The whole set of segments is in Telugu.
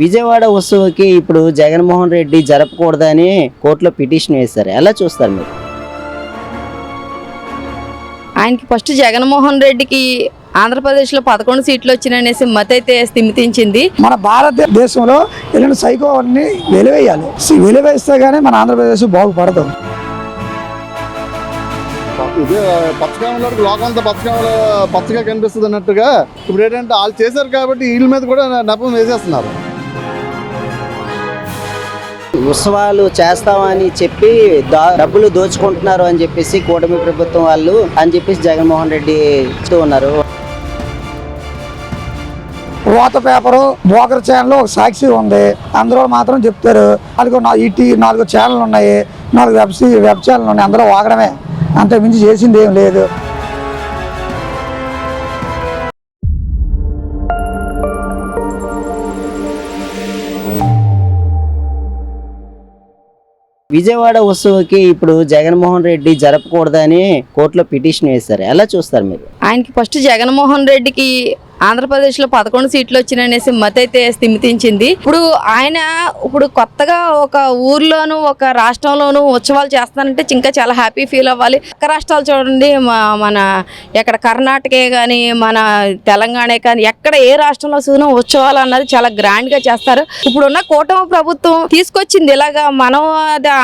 విజయవాడ ఉత్సవకి ఇప్పుడు జగన్మోహన్ రెడ్డి జరపకూడదని కోర్టులో పిటిషన్ వేశారు. ఎలా చూస్తారు మీరు? ఆయనకి ఫస్ట్ జగన్మోహన్ రెడ్డికి ఆంధ్రప్రదేశ్లో 11 సీట్లు వచ్చిననేసి మతైతే స్థిమితించింది. మన భారతదేశంలో ఇలాంటి సైకోని వెలివేయాలి. వెలివేస్తే గానీ మన ఆంధ్రప్రదేశ్ బాగుపడదు. ఇదే పచ్చకాయలో లోకంతా పచ్చగా కనిపిస్తుంది అన్నట్టుగా ఇప్పుడు ఏంటంటే వాళ్ళు చేశారు కాబట్టి వీళ్ళ మీద కూడా నెపం వేసేస్తున్నారు. ఉత్సవాలు చేస్తామని చెప్పి డబ్బులు దోచుకుంటున్నారు అని చెప్పేసి కూటమి ప్రభుత్వం వాళ్ళు అని చెప్పేసి జగన్మోహన్ రెడ్డి చెప్తూ ఉన్నారు. రోత పేపరు బ్రోకర్ ఛానల్ ఒక సాక్షి ఉంది, అందులో మాత్రం చెప్తారు. అది 4 ఛానల్ ఉన్నాయి, 4 వెబ్ ఛానల్ ఉన్నాయి, అందులో వాగడమే, అంత మించి చేసింది ఏం లేదు. విజయవాడ ఉత్సవకి ఇప్పుడు జగన్మోహన్ రెడ్డి జరపకూడదని కోర్టులో పిటిషన్ వేశారు. ఎలా చూస్తారు మీరు? ఆయనకి ఫస్ట్ జగన్మోహన్ రెడ్డికి ఆంధ్రప్రదేశ్లో 11 సీట్లు వచ్చిననేసి మతైతే స్థిమితించింది. ఇప్పుడు కొత్తగా ఒక ఊర్లోను ఒక రాష్ట్రంలోనూ ఉత్సవాలు చేస్తానంటే ఇంకా చాలా హ్యాపీ ఫీల్ అవ్వాలి. పక్క రాష్ట్రాలు చూడండి, మన ఎక్కడ కర్ణాటకే కానీ మన తెలంగాణ కానీ ఎక్కడ ఏ రాష్ట్రంలో చూసినా ఉత్సవాలు అన్నది చాలా గ్రాండ్గా చేస్తారు. ఇప్పుడున్న కూటమి ప్రభుత్వం తీసుకొచ్చింది ఇలాగా మనం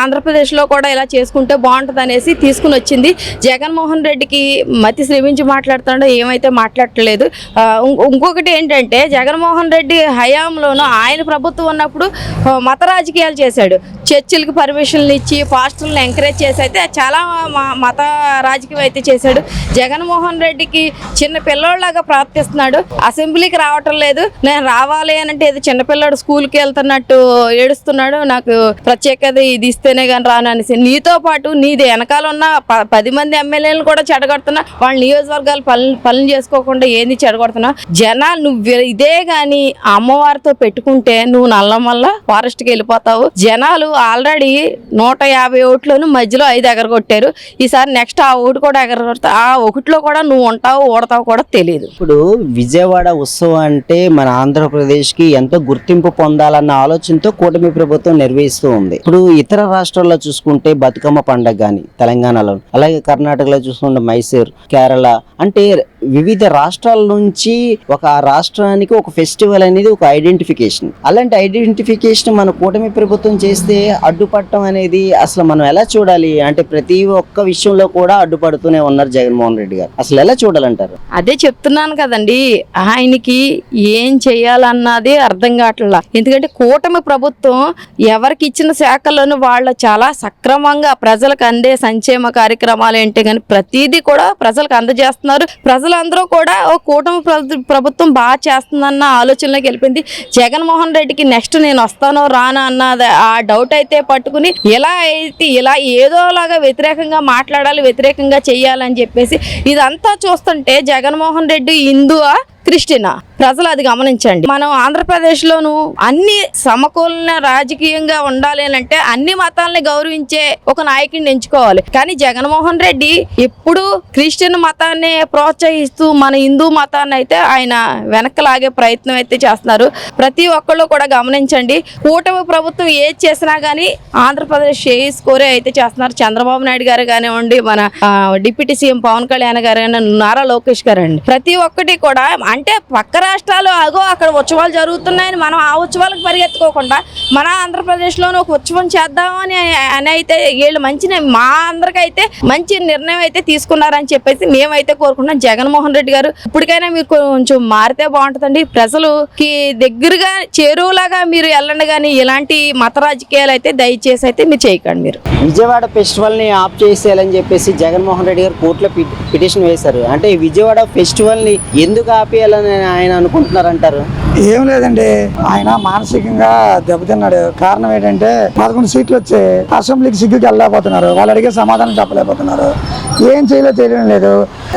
ఆంధ్రప్రదేశ్లో కూడా ఇలా చేసుకుంటే బాగుంటుంది అనేసి తీసుకుని వచ్చింది. జగన్మోహన్ రెడ్డికి మతి శ్రమించి మాట్లాడుతుండో ఏమైతే మాట్లాడలేదు. ఇంకొకటి ఏంటంటే జగన్మోహన్ రెడ్డి హయాంలోనూ ఆయన ప్రభుత్వం ఉన్నప్పుడు మత రాజకీయాలు చేశాడు. చర్చిలకు పర్మిషన్లు ఇచ్చి పాస్టర్లను ఎంకరేజ్ చేసి అయితే చాలా మత రాజకీయం అయితే చేశాడు. జగన్మోహన్ రెడ్డికి చిన్న పిల్లోళ్ళలాగా ప్రవర్తిస్తున్నాడు. అసెంబ్లీకి రావటం లేదు, నేను రావాలి అని అంటే ఏదో చిన్నపిల్లాడు స్కూల్కి వెళ్తున్నట్టు ఏడుస్తున్నాడు. నాకు ప్రత్యేకత ఇది ఇస్తేనే కానీ రాను అనేసి. నీతో పాటు నీది వెనకాల ఉన్న 10 మంది ఎమ్మెల్యేలను కూడా చెడగొడుతున్నా, వాళ్ళ నియోజకవర్గాలు పనులు చేసుకోకుండా ఏంది చెడగొడుతున్నా. జనాలు నువ్వు ఇదే గాని అమ్మవారితో పెట్టుకుంటే నువ్వు నల్లమల్ల ఫారెస్ట్కి వెళ్ళిపోతావు. జనాలు ఆల్రెడీ 150 ఓట్లను మధ్యలో 5 ఎగరగొట్టారు. ఈసారి నెక్స్ట్ ఆ ఓటు కూడా ఎగరగొడతావు. ఆ ఒకటిలో కూడా నువ్వు ఉంటావు ఓడతావు కూడా తెలియదు. ఇప్పుడు విజయవాడ ఉత్సవం అంటే మన ఆంధ్రప్రదేశ్కి ఎంతో గుర్తింపు పొందాలన్న ఆలోచనతో కూటమి ప్రభుత్వం నిర్వహిస్తూ ఉంది. ఇప్పుడు ఇతర రాష్ట్రాల్లో చూసుకుంటే బతుకమ్మ పండుగ కానీ తెలంగాణలో, అలాగే కర్ణాటకలో చూసుకుంటే మైసూర్, కేరళ, అంటే వివిధ రాష్ట్రాల నుంచి ఒక రాష్ట్రానికి ఒక ఫెస్టివల్ అనేది ఒక ఐడెంటిఫికేషన్. అలాంటి ఐడెంటిఫికేషన్ మన కూటమి ప్రభుత్వం చేస్తే అడ్డుపడటం అనేది అసలు మనం ఎలా చూడాలి? అంటే ప్రతి ఒక్క విషయంలో కూడా అడ్డుపడుతూనే ఉన్నారు జగన్మోహన్ రెడ్డి గారు. అసలు ఎలా చూడాలంటారు? అదే చెప్తున్నాను కదండి, ఆయనకి ఏం చేయాలన్నది అర్థం కావట్లా. ఎందుకంటే కూటమి ప్రభుత్వం ఎవరికి ఇచ్చిన శాఖలను వాళ్ళ చాలా సక్రమంగా ప్రజలకు అందే సంక్షేమ కార్యక్రమాలు ఏంటి కానీ ప్రతిదీ కూడా ప్రజలకు అందజేస్తున్నారు. ప్రజలందరూ కూడా ఓ కూటమి ప్రభుత్వం బాగా చేస్తుందన్న ఆలోచనలోకి వెళ్ళిపోయింది. జగన్మోహన్ రెడ్డికి నెక్స్ట్ నేను వస్తానో రానా అన్నది ఆ డౌట్ అయితే పట్టుకుని ఇలా ఏదోలాగా వ్యతిరేకంగా మాట్లాడాలి, వ్యతిరేకంగా చెయ్యాలని చెప్పేసి ఇదంతా చూస్తుంటే జగన్మోహన్ రెడ్డి హిందువా క్రిస్టియనా? ప్రజలు అది గమనించండి. మనం ఆంధ్రప్రదేశ్లోను అన్ని సమకూలన రాజకీయంగా ఉండాలి అంటే అన్ని మతాలని గౌరవించే ఒక నాయకుడిని ఎంచుకోవాలి. కానీ జగన్మోహన్ రెడ్డి ఎప్పుడు క్రిస్టియన్ మతాన్ని ప్రోత్సహిస్తూ మన హిందూ మతాన్ని అయితే ఆయన వెనక్కి ప్రయత్నం అయితే చేస్తున్నారు. ప్రతి ఒక్కళ్ళు కూడా గమనించండి. కూటమి ప్రభుత్వం ఏది చేసినా కానీ ఆంధ్రప్రదేశ్ స్కోరే అయితే చేస్తున్నారు. చంద్రబాబు నాయుడు గారు కానివ్వండి, మన డిప్యూటీ సీఎం పవన్ కళ్యాణ్ గారు కానీ, నారా లోకేష్ గారు అండి, ప్రతి ఒక్కటి కూడా అంటే పక్క రాష్ట్రాలు అక్కడ ఉత్సవాలు జరుగుతున్నాయని మనం ఆ ఉత్సవాలకు పరిగెత్తుకోకుండా మన ఆంధ్రప్రదేశ్లోనే ఒక ఉత్సవం చేద్దామని అయితే వీళ్ళు మా అందరికైతే మంచి నిర్ణయం అయితే తీసుకున్నారని చెప్పేసి మేమైతే కోరుకుంటున్నాం. జగన్మోహన్ రెడ్డి గారు ఇప్పటికైనా మీరు కొంచెం మారితే బాగుంటుందండి. ప్రజలకి దగ్గరగా చేరువులాగా మీరు వెళ్ళండి, కానీ ఇలాంటి మత రాజకీయాలు అయితే దయచేసి అయితే మీరు చేయకండి. మీరు విజయవాడ ఫెస్టివల్ ని ఆఫ్ చేసేయాలని చెప్పేసి జగన్మోహన్ రెడ్డి గారు కోర్టులో పిటిషన్ వేశారు. అంటే విజయవాడ ఫెస్టివల్ ని ఎందుకు ఆపేయాలని ఆయన అనుకుంటున్నారంటారు? ఏం లేదండి, ఆయన మానసికంగా దెబ్బతిన్నాడు. కారణం ఏంటంటే 11 సీట్లు వచ్చి అసెంబ్లీకి సిగ్గుకి వెళ్ళలేకపోతున్నారు. వాళ్ళు అడిగే సమాధానం చెప్పలేకపోతున్నారు. ఏం చేయలేదో తెలియడం లేదు.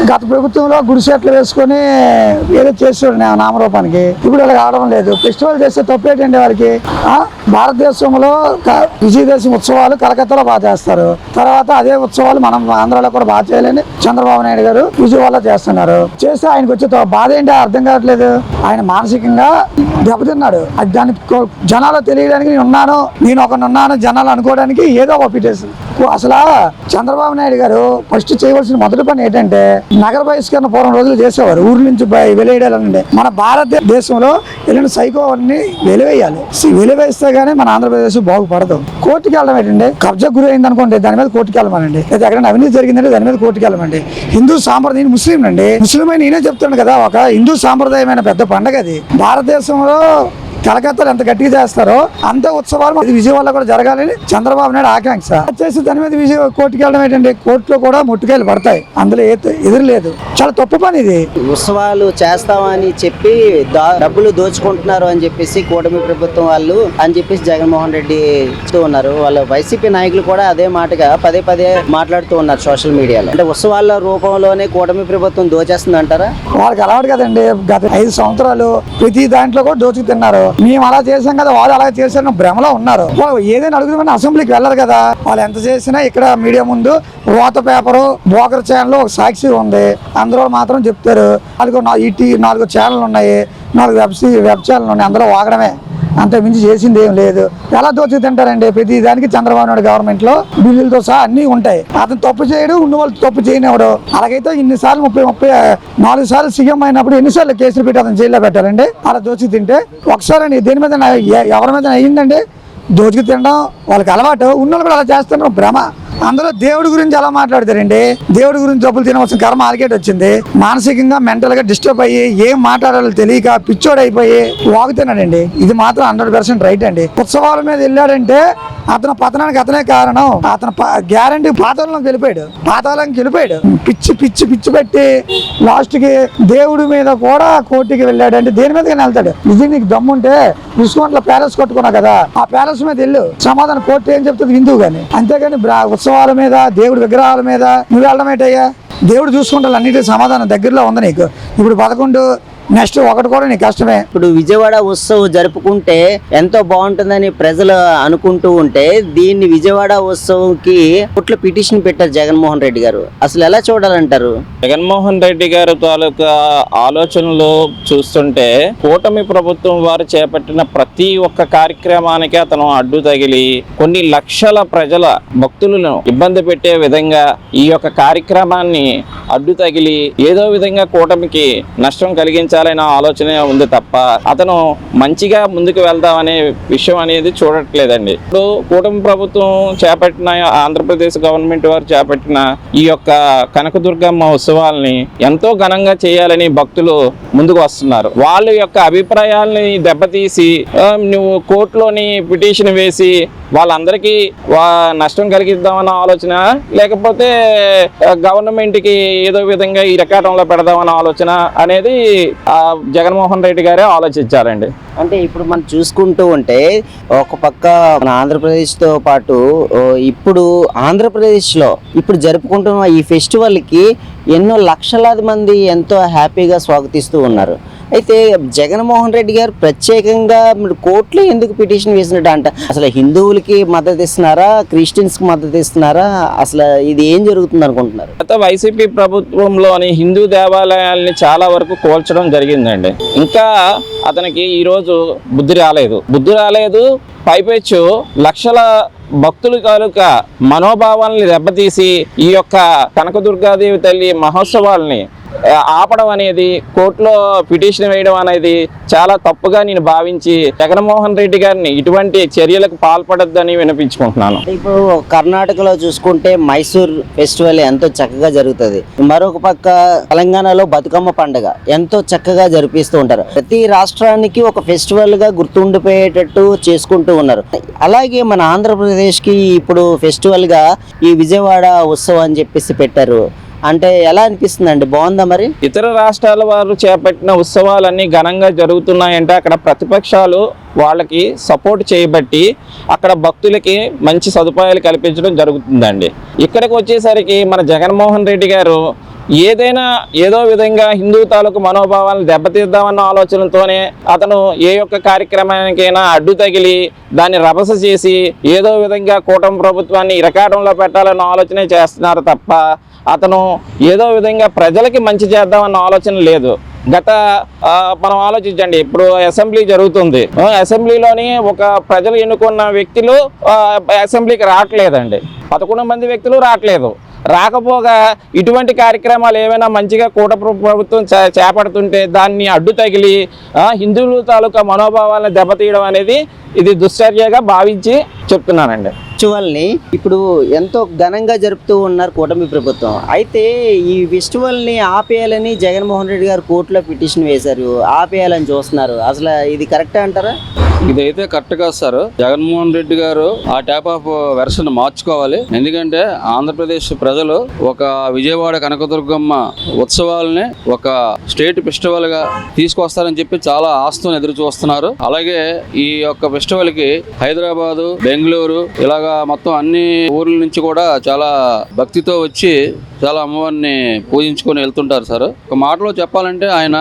గత ప్రభుత్వంలో గుడిసెట్లు వేసుకొని ఏదో చేస్తాడు నామరూపానికి. ఇప్పుడు వాళ్ళకి ఆడడం లేదు. ఫెస్టివల్ చేస్తే తప్పేటండి వాళ్ళకి. భారతదేశంలో విజయదశమి ఉత్సవాలు కలకత్తాలో బాగా చేస్తారు. తర్వాత అదే ఉత్సవాలు మనం ఆంధ్రాలో కూడా బాగా చేయాలని చంద్రబాబు నాయుడు గారు విజయవాడలో చేస్తున్నారు. చేస్తే ఆయనకు వచ్చే బాధ ఏంటి అర్థం కావట్లేదు. ఆయన మానసికంగా దెబ్బతిన్నాడు. అది దాన్ని జనాలు తెలియడానికి నేను ఒకనున్నాను జనాలు అనుకోవడానికి ఏదో ఒక ఫిటేషన్. అసలు చంద్రబాబు నాయుడు గారు ఫస్ట్ చేయవలసిన మొదటి పని ఏంటంటే నగర బహిష్కరణ పూర్వం రోజులు చేసేవారు. ఊరి నుంచి వెలివేయాలంటే మన భారతదేశంలో వెళ్ళిన సైకోని వెలివేయాలి. వెలివేస్తే గానీ మన ఆంధ్రప్రదేశ్ బాగుపడదు. కోర్టుకి వెళ్ళడం ఏంటంటే కబ్జా గురి అయింది అనుకోండి దాని మీద కోర్టుకి వెళ్ళమనండి. లేదా ఎక్కడైనా అవినీతి జరిగిందంటే దాని మీద కోర్టుకి వెళ్ళమండి. హిందూ సాంప్రదాయం ముస్లిం అండి. ముస్లిం అని నేనే చెప్తాను కదా, ఒక హిందూ సాంప్రదాయమైన పెద్ద పండగ అది. భారతదేశంలో కలకత్తాలో ఎంత గట్టిగా చేస్తారో అంతే ఉత్సవాలు విజయవాడలో కూడా జరగాలని చంద్రబాబు నాయుడు ఆకాంక్ష. చేసి దాని మీద కోర్టుకి వెళ్ళడం ఏంటంటే కోర్టులో కూడా ముట్టుకాయలు పడతాయి. అందులో ఎదురు లేదు. చాలా తప్పు పని ఇది. ఉత్సవాలు చేస్తామని చెప్పి డబ్బులు దోచుకుంటున్నారు అని చెప్పేసి కూటమి ప్రభుత్వం వాళ్ళు అని చెప్పేసి జగన్మోహన్ రెడ్డి చెప్తూ ఉన్నారు. వాళ్ళ వైసీపీ నాయకులు కూడా అదే మాటగా పదే పదే మాట్లాడుతూ ఉన్నారు సోషల్ మీడియాలో. అంటే ఉత్సవాల రూపంలోనే కూటమి ప్రభుత్వం దోచేస్తుంది అంటారా? వాళ్ళకి అలవాటు కదండి. గత 5 సంవత్సరాలు ప్రతి దాంట్లో కూడా దోచుకు తిన్నారు. మేము అలా చేసాం కదా వాళ్ళు అలా చేశారు భ్రమలో ఉన్నారు. ఏదైనా అడుగుదామని అసెంబ్లీకి వెళ్ళరు కదా. వాళ్ళు ఎంత చేసినా ఇక్కడ మీడియా ముందు రోత పేపరు బోకర్ ఛానల్ ఒక సాక్షి ఉంది. అందులో మాత్రం చెప్తారు. అదిగో 4 ఛానల్ ఉన్నాయి, 4 వెబ్ ఛానల్ ఉన్నాయి. అందులో వాగడమే, అంత మించి చేసింది ఏం లేదు. ఎలా దోచుకు తింటారండి? ప్రతి దానికి చంద్రబాబు నాయుడు గవర్నమెంట్ లో బిల్లులతో సహా అన్ని ఉంటాయి. అతను తప్పు చేయడు, ఉన్న వాళ్ళు తప్పు చేయనివాడు. అలాగైతే ఇన్నిసార్లు 34 సార్లు సీఎం అయినప్పుడు ఎన్నిసార్లు కేసులు పెట్టి అతను జైల్లో పెట్టాలండి? అలా దోచుకు తింటే ఒకసారి దేని మీద ఎవరి మీద అయ్యిందండి? దోచుకు తినడం వాళ్ళకి అలవాటు. ఉన్న కూడా అలా చేస్తున్నారు భ్రమ. అందులో దేవుడి గురించి ఎలా మాట్లాడతారండి? దేవుడి గురించి డబ్బులు తినవలసిన కర్మ ఆల్గేట్ వచ్చింది. మానసికంగా మెంటల్ గా డిస్టర్బ్ అయ్యి ఏం మాట్లాడాలో తెలియక పిచ్చోడైపోయి వాగుతున్నాడండి. ఇది మాత్రం 100% రైట్ అండి. ఉత్సవాల మీద వెళ్ళాడంటే అతను పతనానికి అతనే కారణం. అతను గ్యారంటీ పాతాళంలోకి వెళ్ళిపోయాడు. పిచ్చి పెట్టి లాస్ట్ కి దేవుడి మీద కూడా కోర్టుకి వెళ్ళాడు. అంటే దేని మీద వెళ్తాడు? నిజంగా నీకు దమ్ముంటే రుసుకొండలో ప్యాలెస్ కట్టుకున్నావు కదా, ఆ ప్యాలెస్ మీద వెళ్ళు. సమాధానం కోర్టు ఏం చెప్తుంది? హిందువు గాని. అంతేగాని ఉత్సవాల మీద దేవుడి విగ్రహాల మీద నువ్వు వెళ్ళడం ఏంటయ్యా? దేవుడు చూసుకుంటారు అన్నిటి సమాధానం దగ్గరలో ఉంది నీకు. ఇప్పుడు 11 నెక్స్ట్ 1 కూడా నీకు కష్టమే. ఇప్పుడు విజయవాడ ఉత్సవం జరుపుకుంటే ఎంతో బాగుంటుందని ప్రజలు అనుకుంటూ ఉంటే దీన్ని విజయవాడ ఉత్సవంకి కోర్టులో పిటిషన్ పెట్టారు జగన్మోహన్ రెడ్డి గారు. అసలు ఎలా చూడాలంటారు? జగన్మోహన్ రెడ్డి గారు తాలూకా ఆలోచనలు చూస్తుంటే కూటమి ప్రభుత్వం వారు చేపట్టిన ప్రతి ఒక్క కార్యక్రమానికి అతను అడ్డు తగిలి కొన్ని లక్షల ప్రజల భక్తులను ఇబ్బంది పెట్టే విధంగా ఈ యొక్క కార్యక్రమాన్ని అడ్డు తగిలి ఏదో విధంగా కూటమికి నష్టం కలిగించాలనే ఆలోచన ఉంది తప్ప అతను మంచిగా ముందుకు వెళ్దామనే విషయం అనేది చూడట్లేదండి. ఇప్పుడు కూటమి ప్రభుత్వం చేపట్టిన ఆంధ్రప్రదేశ్ గవర్నమెంట్ వారు చేపట్టిన ఈ యొక్క కనకదుర్గమ్మ ఉత్సవాల్ని ఎంతో ఘనంగా చేయాలని భక్తులు ముందుకు వస్తున్నారు. వాళ్ళ యొక్క అభిప్రాయాలని దెబ్బతీసి నువ్వు కోర్టులోని పిటిషన్ వేసి వాళ్ళందరికీ నష్టం కలిగిద్దామన్న ఆలోచన, లేకపోతే గవర్నమెంట్కి ఏదో విధంగా ఈ రకాటంలో పెడదామన్న ఆలోచన అనేది జగన్మోహన్ రెడ్డి గారే ఆలోచించారండి. అంటే ఇప్పుడు మనం చూసుకుంటూ ఉంటే ఒక పక్క మన ఆంధ్రప్రదేశ్తో పాటు ఇప్పుడు ఆంధ్రప్రదేశ్లో ఇప్పుడు జరుపుకుంటున్న ఈ ఫెస్టివల్కి ఎన్నో లక్షలాది మంది ఎంతో హ్యాపీగా స్వాగతిస్తూ ఉన్నారు. అయితే జగన్మోహన్ రెడ్డి గారు ప్రత్యేకంగా మీరు కోర్టులో ఎందుకు పిటిషన్ వేసినట్టు అంట? అసలు హిందువులకి మద్దతు ఇస్తున్నారా, క్రిస్టియన్స్కి మద్దతు ఇస్తున్నారా? అసలు ఇది ఏం జరుగుతుంది అనుకుంటున్నారు? గత వైసీపీ ప్రభుత్వంలోని హిందూ దేవాలయాల్ని చాలా వరకు కూల్చడం జరిగిందండి. ఇంకా అతనికి ఈరోజు బుద్ధి రాలేదు. పైపెచ్చు లక్షల భక్తుల తాలూకా మనోభావాలని దెబ్బతీసి ఈ యొక్క కనకదుర్గాదేవి తల్లి మహోత్సవాల్ని ఆపడం అనేది, కోర్టులో పిటిషన్ వేయడం అనేది చాలా తప్పుగా నేను భావించి జగన్మోహన్ రెడ్డి గారిని ఇటువంటి చర్యలకు పాల్పడొద్దని వినిపించుకుంటున్నాను. ఇప్పుడు కర్ణాటకలో చూసుకుంటే మైసూర్ ఫెస్టివల్ ఎంతో చక్కగా జరుగుతుంది. మరొక పక్క తెలంగాణలో బతుకమ్మ పండుగ ఎంతో చక్కగా జరిపిస్తూ ఉంటారు. ప్రతి రాష్ట్రానికి ఒక ఫెస్టివల్ గా గుర్తుండిపోయేటట్టు చేసుకుంటూ ఉన్నారు. అలాగే మన ఆంధ్రప్రదేశ్కి ఇప్పుడు ఫెస్టివల్ గా ఈ విజయవాడ ఉత్సవం అని చెప్పేసి పెట్టారు. అంటే ఎలా అనిపిస్తుందండి? బాగుందా? మరి ఇతర రాష్ట్రాల వారు చేపట్టిన ఉత్సవాలన్నీ ఘనంగా జరుగుతున్నాయంటే అక్కడ ప్రతిపక్షాలు వాళ్ళకి సపోర్ట్ చేయబట్టి అక్కడ భక్తులకి మంచి సదుపాయాలు కల్పించడం జరుగుతుందండి. ఇక్కడికి వచ్చేసరికి మన జగన్మోహన్ రెడ్డి గారు ఏదైనా ఏదో విధంగా హిందూ తాలూకు మనోభావాలను దెబ్బతీద్దామన్న ఆలోచనతోనే అతను ఏ యొక్క కార్యక్రమానికైనా అడ్డు తగిలి దాన్ని రభస చేసి ఏదో విధంగా కూటమి ప్రభుత్వాన్ని ఇరకాటంలో పెట్టాలన్న ఆలోచనే చేస్తున్నారు తప్ప అతను ఏదో విధంగా ప్రజలకి మంచి చేద్దామన్న ఆలోచన లేదు. మనం ఆలోచించండి, ఇప్పుడు అసెంబ్లీ జరుగుతుంది, అసెంబ్లీలోని ఒక ప్రజలు ఎన్నుకున్న వ్యక్తులు అసెంబ్లీకి రావట్లేదండి, 11 మంది వ్యక్తులు రావట్లేదు. రాకపోగా ఇటువంటి కార్యక్రమాలు ఏమైనా మంచిగా ప్రభుత్వం చేపడుతుంటే దాన్ని అడ్డు తగిలి హిందువుల తాలూకా మనోభావాలను దెబ్బతీయడం అనేది ఇది దుశ్చర్యగా భావించి చెప్తున్నానండి. ఫెస్టివల్ని ఇప్పుడు ఎంతో ఘనంగా జరుపుతూ ఉన్నారు కూటమి ప్రభుత్వం. అయితే ఈ ఫెస్టివల్ని ఆపేయాలని జగన్మోహన్ రెడ్డి గారు కోర్టులో పిటిషన్ వేశారు, ఆపేయాలని చూస్తున్నారు. అసలు ఇది కరెక్టే అంటారా? ఇదైతే కరెక్ట్ కాదు సార్. జగన్మోహన్ రెడ్డి గారు ఆ టైప్ ఆఫ్ వెర్షన్ మార్చుకోవాలి. ఎందుకంటే ఆంధ్రప్రదేశ్ ప్రజలు ఒక విజయవాడ కనకదుర్గమ్మ ఉత్సవాలని ఒక స్టేట్ ఫెస్టివల్ గా తీసుకొస్తారని చెప్పి చాలా ఆశతో ఎదురు చూస్తున్నారు. అలాగే ఈ యొక్క ఫెస్టివల్ కి హైదరాబాదు, బెంగళూరు ఇలాగా మొత్తం అన్ని ఊర్ల నుంచి కూడా చాలా భక్తితో వచ్చి చాలా అమ్మవారిని పూజించుకొని వెళ్తుంటారు సార్. ఒక మాటలో చెప్పాలంటే ఆయన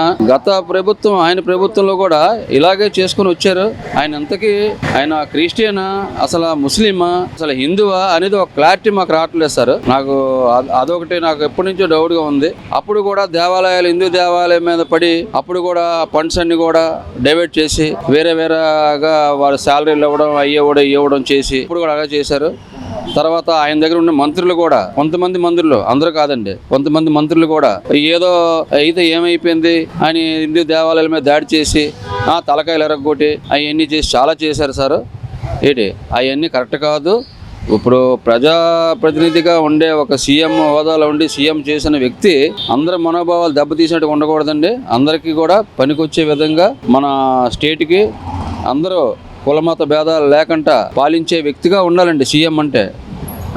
ప్రభుత్వంలో కూడా ఇలాగే చేసుకుని వచ్చారు. ఆయన క్రిస్టియనా, అసలు ముస్లిమా, అసలు హిందువా అనేది ఒక క్లారిటీ మాకు రావట్లేదు సార్. అదొకటి నాకు ఎప్పటి నుంచో డౌట్ గా ఉంది. అప్పుడు కూడా హిందూ దేవాలయం మీద పడి అప్పుడు కూడా ఫండ్స్ అన్ని కూడా డైవర్ట్ చేసి వేరేగా వాళ్ళ శాలరీలు ఇవ్వడం ఇవ్వడం చేసి ఇప్పుడు కూడా అలా చేశారు. తర్వాత ఆయన దగ్గర ఉన్న మంత్రులు కూడా కొంతమంది మంత్రులు, అందరూ కాదండి, కొంతమంది మంత్రులు కూడా ఏదో అయితే ఏమైపోయింది అని హిందూ దేవాలయాల మీద దాడి చేసి తలకాయలు ఎరగొట్టి అవన్నీ చేసి చాలా చేశారు సార్. అవన్నీ కరెక్ట్ కాదు. ఇప్పుడు ప్రజాప్రతినిధిగా ఉండే ఒక సీఎం హోదాలో ఉండి సీఎం చేసిన వ్యక్తి అందరి మనోభావాలు దెబ్బతీసినట్టు ఉండకూడదండి. అందరికీ కూడా పనికొచ్చే విధంగా మన స్టేట్కి అందరూ కులమత భేదాలు లేకుండా పాలించే వ్యక్తిగా ఉండాలండి సీఎం అంటే.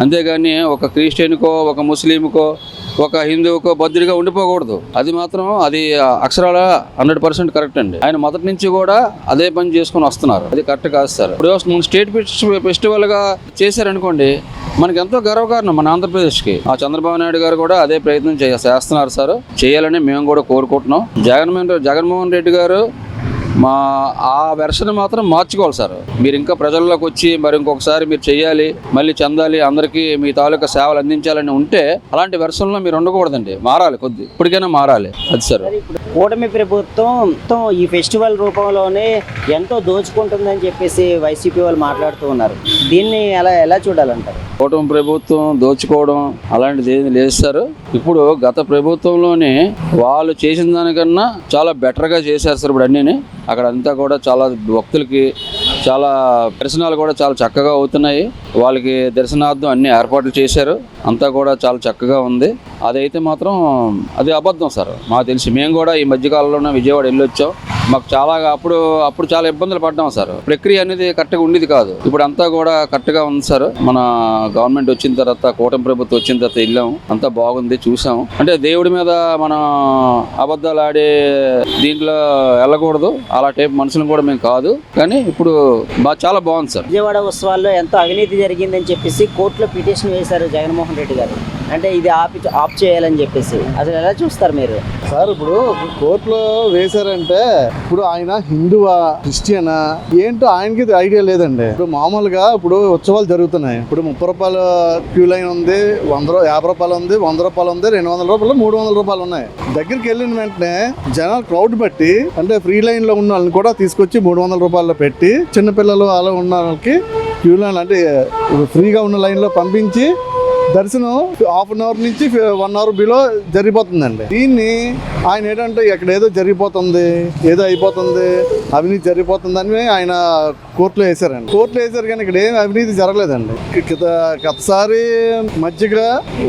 అంతేగాని ఒక క్రిస్టియన్కో, ఒక ముస్లింకో, ఒక హిందువుకో బద్దుడిగా ఉండిపోకూడదు. అది అక్షరాల 100% కరెక్ట్ అండి. ఆయన మొదటి నుంచి కూడా అదే పని చేసుకుని వస్తున్నారు. అది కరెక్ట్ కాదు సార్. ఇప్పుడు మన స్టేట్ ఫెస్టివల్ గా చేశారనుకోండి, మనకి ఎంతో గర్వకారణం మన ఆంధ్రప్రదేశ్కి. చంద్రబాబు నాయుడు గారు కూడా అదే ప్రయత్నం చేస్తున్నారు సార్. చేయాలని మేము కూడా కోరుకుంటున్నాం. జగన్మోహన్ రెడ్డి గారు ఆ వెర్షన్ మాత్రం మార్చుకోవాలి సార్. మీరు ఇంకా ప్రజల్లోకి వచ్చి మరి ఇంకొకసారి మీరు చెయ్యాలి, మళ్ళీ చెందాలి, అందరికీ మీ తాలూకా సేవలు అందించాలని ఉంటే అలాంటి వెర్షన్లో మీరు ఉండకూడదండి. మారాలి, ఇప్పటికైనా మారాలి. అది సార్. కూటమి ప్రభుత్వం ఈ ఫెస్టివల్ రూపంలోనే ఎంతో దోచుకుంటుందని చెప్పేసి వైసీపీ వాళ్ళు మాట్లాడుతూ ఉన్నారు. దీన్ని ఎలా చూడాలంటారు? కూటమి ప్రభుత్వం దోచుకోవడం అలాంటిది ఏది లేదు సార్. ఇప్పుడు గత ప్రభుత్వంలోనే వాళ్ళు చేసిన దానికన్నా చాలా బెటర్గా చేశారు సార్. ఇప్పుడు అన్నీ అక్కడ అంతా కూడా చాలా భక్తులకి చాలా దర్శనాలు కూడా చాలా చక్కగా అవుతున్నాయి. వాళ్ళకి దర్శనార్థం అన్ని ఏర్పాట్లు చేశారు. అంతా కూడా చాలా చక్కగా ఉంది. అదైతే మాత్రం అది అబద్ధం సార్. మాకు తెలిసి మేము కూడా ఈ మధ్యకాలంలోనే విజయవాడ వెళ్ళొచ్చాం. మాకు చాలా అప్పుడు చాలా ఇబ్బందులు పడ్డాం సార్. ప్రక్రియ అనేది కరెక్ట్గా ఉండేది కాదు. ఇప్పుడు అంతా కూడా కరెక్ట్గా ఉంది సార్. మన గవర్నమెంట్ వచ్చిన తర్వాత, కూటమి ప్రభుత్వం వచ్చిన తర్వాత వెళ్ళాము, అంతా బాగుంది, చూసాము. అంటే దేవుడి మీద మనం అబద్ధాలు ఆడే దీంట్లో వెళ్ళకూడదు. అలా టైప్ మనుషులను కూడా మేము కాదు. కానీ ఇప్పుడు చాలా బాగుంది సార్. విజయవాడ ఉత్సవాల్లో ఎంతో అవినీతి జరిగిందని చెప్పేసి కోర్టులో పిటిషన్ వేశారు జగన్మోహన్ రెడ్డి గారు. అంటే ఇది ఆఫ్ చేయాలని చెప్పేసి అసలు ఎలా చూస్తారు మీరు సార్? ఇప్పుడు కోర్టులో వేశారంటే ఇప్పుడు ఆయన హిందువా, క్రిస్టియనా ఏంటో ఆయనకి ఐడియా లేదండి. ఇప్పుడు మామూలుగా ఇప్పుడు ఉత్సవాలు జరుగుతున్నాయి. ఇప్పుడు 30 రూపాయల క్యూ లైన్ ఉంది, 50 రూపాయలు ఉంది, 100 రూపాయలు ఉంది, 200 రూపాయలు, 300 రూపాయలు ఉన్నాయి. దగ్గరికి వెళ్ళిన వెంటనే జనాలు క్రౌడ్ బట్టి అంటే ఫ్రీ లైన్ లో ఉన్న వాళ్ళని కూడా తీసుకొచ్చి 300 రూపాయలు పెట్టి చిన్నపిల్లలు అలా ఉన్న వాళ్ళకి క్యూ లైన్ అంటే ఫ్రీగా ఉన్న లైన్లో పంపించి దర్శనం ½ అన్ అవర్ నుంచి 1 అవర్ బిలో జరిగిపోతుందండి. దీన్ని ఆయన ఏంటంటే ఇక్కడ ఏదో జరిగిపోతుంది, ఏదో అయిపోతుంది, అవినీతి జరిగిపోతుందని ఆయన కోర్టులో వేశారండి. కోర్టులో వేశారు కానీ ఇక్కడ ఏం అవినీతి జరగలేదండి. గతసారి మజ్జిగ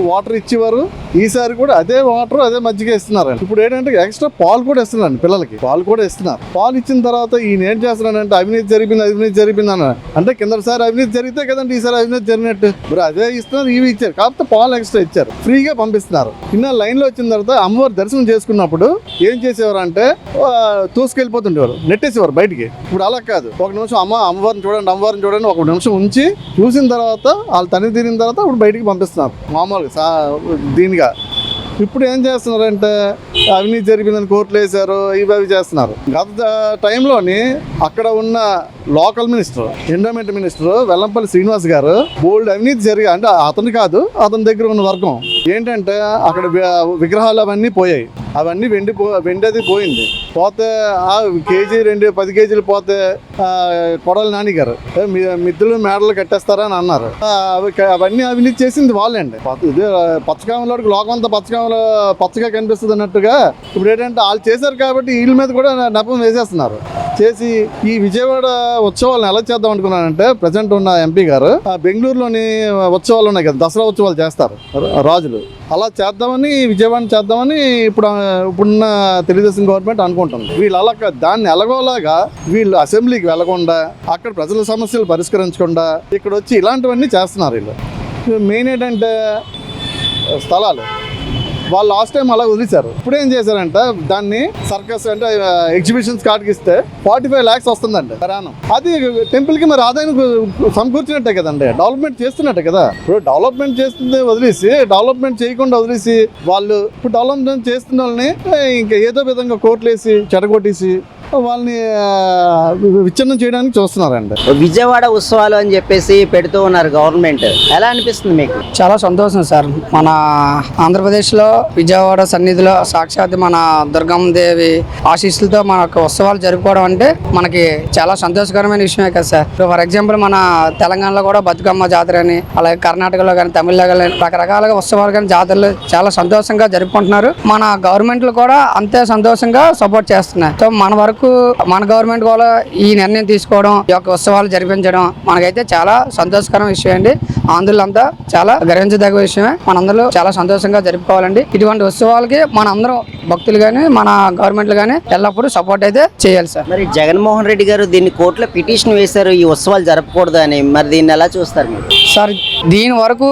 వాటర్ ఇచ్చేవారు, ఈసారి కూడా అదే వాటర్ అదే మజ్జిగ ఇస్తున్నారండి. ఇప్పుడు ఏంటంటే ఎక్స్ట్రా పాలు కూడా ఇస్తున్నారండి, పిల్లలకి పాలు కూడా ఇస్తున్నారు. పాలు ఇచ్చిన తర్వాత ఈయన ఏం చేస్తున్నాడంటే అవినీతి జరిగింది అన్న అంటే కిందసారి అవినీతి జరిగితే కదండి ఈసారి అవినీతి జరిగినట్టు. మరి అదే ఇస్తున్నారు, ఇవి ఇచ్చారు, కాకపోతే పాలు ఎక్స్ట్రా ఇచ్చారు, ఫ్రీగా పంపిస్తున్నారు. ఇన్న లైన్లో వచ్చిన తర్వాత అమ్మవారి దర్శనం చేసుకున్నప్పుడు ఏం చేసేవారు అంటే తోసుకెళ్ళిపోతుండేవారు, నెట్టేసేవారు బయటికి. ఇప్పుడు అలా కాదు, ఒక నిమిషం అమ్మవారిని చూడండి ఒక నిమిషం ఉంచి చూసిన తర్వాత వాళ్ళు తనిఖీ తీరిన తర్వాత ఇప్పుడు బయటికి పంపిస్తున్నారు మామూలుగా దీనిగా. ఇప్పుడు ఏం చేస్తున్నారంటే అవినీతి జరిగిందని కోర్టులు వేశారు, ఇవి అవి చేస్తున్నారు. గత టైంలోని అక్కడ ఉన్న local minister, endowment minister Vellampalli Srinivas గారు బోల్డ్ అవినీతి జరిగి, అంటే అతను కాదు, అతని దగ్గర ఉన్న వర్గం ఏంటంటే అక్కడ విగ్రహాలు అవన్నీ పోయాయి, అవన్నీ వెండి పోయింది. పోతే కేజీ 10 కేజీలు పోతే కొడాలి నాని గారు మిద్దులు మేడలు కట్టేస్తారని అన్నారు. అవన్నీ అవినీతి చేసింది వాళ్ళండి. ఇది పచ్చకామలోకి లోకం అంతా పచ్చగా కనిపిస్తుంది అన్నట్టుగా ఇప్పుడు ఏంటంటే వాళ్ళు చేశారు కాబట్టి వీళ్ళ మీద కూడా నెపం వేసేస్తున్నారు. చేసి ఈ విజయవాడ ఉత్సవాలను ఎలా చేద్దాం అనుకున్నానంటే ప్రజెంట్ ఉన్న ఎంపీ గారు బెంగళూరులోని ఉత్సవాలు ఉన్నాయి కదా, దసరా ఉత్సవాలు చేస్తారు రాజులు, అలా చేద్దామని విజయవాడ చేద్దామని ఇప్పుడున్న తెలుగుదేశం గవర్నమెంట్ అనుకుంటుంది. వీళ్ళు అలా దాన్ని ఎలాగోలాగా వీళ్ళు అసెంబ్లీకి వెళ్లకుండా అక్కడ ప్రజల సమస్యలు పరిష్కరించకుండా ఇక్కడ వచ్చి ఇలాంటివన్నీ చేస్తున్నారు. వీళ్ళు మెయిన్ ఏంటంటే స్థలాలు వాళ్ళు లాస్ట్ టైం అలా వదిలేశారు. ఇప్పుడు ఏం చేశారంటే దాన్ని సర్కస్ అంటే ఎగ్జిబిషన్స్ కాటికి ఇస్తే 45 lakhs వస్తుందండి ప్రయాణం. అది టెంపుల్కి మరి ఆదాయం సమకూర్చినట్టే కదండి, డెవలప్మెంట్ చేస్తున్నట్టే కదా. ఇప్పుడు డెవలప్మెంట్ చేస్తుంది వదిలేసి, డెవలప్మెంట్ చేయకుండా వదిలేసి వాళ్ళు ఇప్పుడు డెవలప్మెంట్ చేస్తున్న వాళ్ళని ఇంకా ఏదో విధంగా కోర్టులు వేసి చెడగొట్టేసి వాళ్ళని విచ్ఛిన్నం చేయడానికి చూస్తున్నారండి. విజయవాడ ఉత్సవాలు అని చెప్పేసి పెడుతూ ఉన్నారు గవర్నమెంట్, ఎలా అనిపిస్తుంది మీకు? చాలా సంతోషం సార్. మన ఆంధ్రప్రదేశ్లో విజయవాడ సన్నిధిలో సాక్షాత్ మన దుర్గమ్మ దేవి ఆశీస్సులతో మనకు ఉత్సవాలు జరుపుకోవడం అంటే మనకి చాలా సంతోషకరమైన విషయమే కదా సార్. ఫర్ ఎగ్జాంపుల్ మన తెలంగాణలో కూడా బతుకమ్మ జాతర అని, అలాగే కర్ణాటకలో కానీ తమిళలో కానీ రకరకాలుగా ఉత్సవాలు కానీ జాతరలు చాలా సంతోషంగా జరుపుకుంటున్నారు. మన గవర్నమెంట్లు కూడా అంతే సంతోషంగా సపోర్ట్ చేస్తున్నాయి. సో మన వరకు మన గవర్నమెంట్ కూడా ఈ నిర్ణయం తీసుకోవడం, ఈ యొక్క ఉత్సవాలు జరిపించడం మనకైతే చాలా సంతోషకరమైన విషయం అండి. ఆంధ్రులంతా చాలా గర్వించదగ్గ విషయమే. మనందరూ చాలా సంతోషంగా జరుపుకోవాలండి. ఇటువంటి ఉత్సవాలకి మనందరం భక్తులు కానీ మన గవర్నమెంట్లు కానీ ఎల్లప్పుడూ సపోర్ట్ అయితే చేయాలి సార్. మరి జగన్మోహన్ రెడ్డి గారు దీన్ని కోర్టులో పిటిషన్ వేశారు ఈ ఉత్సవాలు జరపకూడదు అని, మరి దీన్ని ఎలా చూస్తారు మీరు? సార్ దీని వరకు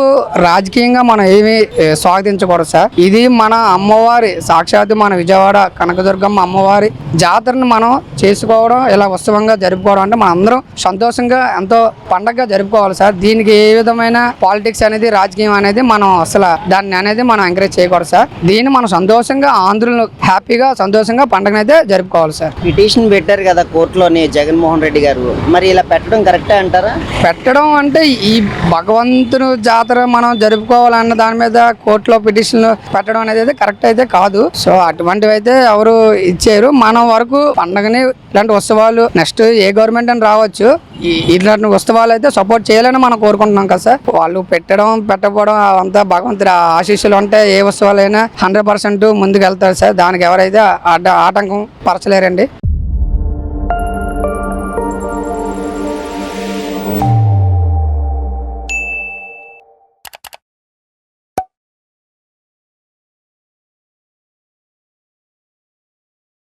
రాజకీయంగా మనం ఏమీ స్వాగతించకూడదు సార్. ఇది మన అమ్మవారి సాక్షాత్ మన విజయవాడ కనకదుర్గమ్మ అమ్మవారి జాతరను మనం చేసుకోవడం, ఇలా ఉత్సవంగా జరుపుకోవడం అంటే మనం అందరం సంతోషంగా ఎంతో పండగగా జరుపుకోవాలి సార్. దీనికి ఏ విధమైన పాలిటిక్స్ అనేది రాజకీయం అనేది మనం అసలు దాన్ని అనేది మనం ఎంకరేజ్ చేయకూడదు సార్. దీన్ని మనం సంతోషంగా ఆంధ్రులు హ్యాపీగా సంతోషంగా పండగనైతే జరుపుకోవాలి సార్. పిటిషన్ పెట్టారు కదా కోర్టులోని జగన్మోహన్ రెడ్డి గారు, మరి ఇలా పెట్టడం కరెక్టే అంటారా? పెట్టడం అంటే ఈ భగవంతుని జాతర మనం జరుపుకోవాలన్న దాని మీద కోర్టులో పిటిషన్లు పెట్టడం అనేది కరెక్ట్ అయితే కాదు. సో అటువంటివి అయితే ఎవరు ఇచ్చారు. మన వరకు పండగని ఇలాంటి ఉత్సవాలు నెక్స్ట్ ఏ గవర్నమెంట్ అని రావచ్చు, ఇలాంటి ఉత్సవాలు అయితే సపోర్ట్ చేయాలని మనం కోరుకుంటున్నాం కదా సార్. వాళ్ళు పెట్టకపోవడం అంతా భగవంతుడి ఆశీస్సులు ఉంటే ఏ ఉత్సవాలైనా 100% ముందుకు వెళ్తారు సార్. దానికి ఎవరైతే ఆటంకం పరచలేరండి.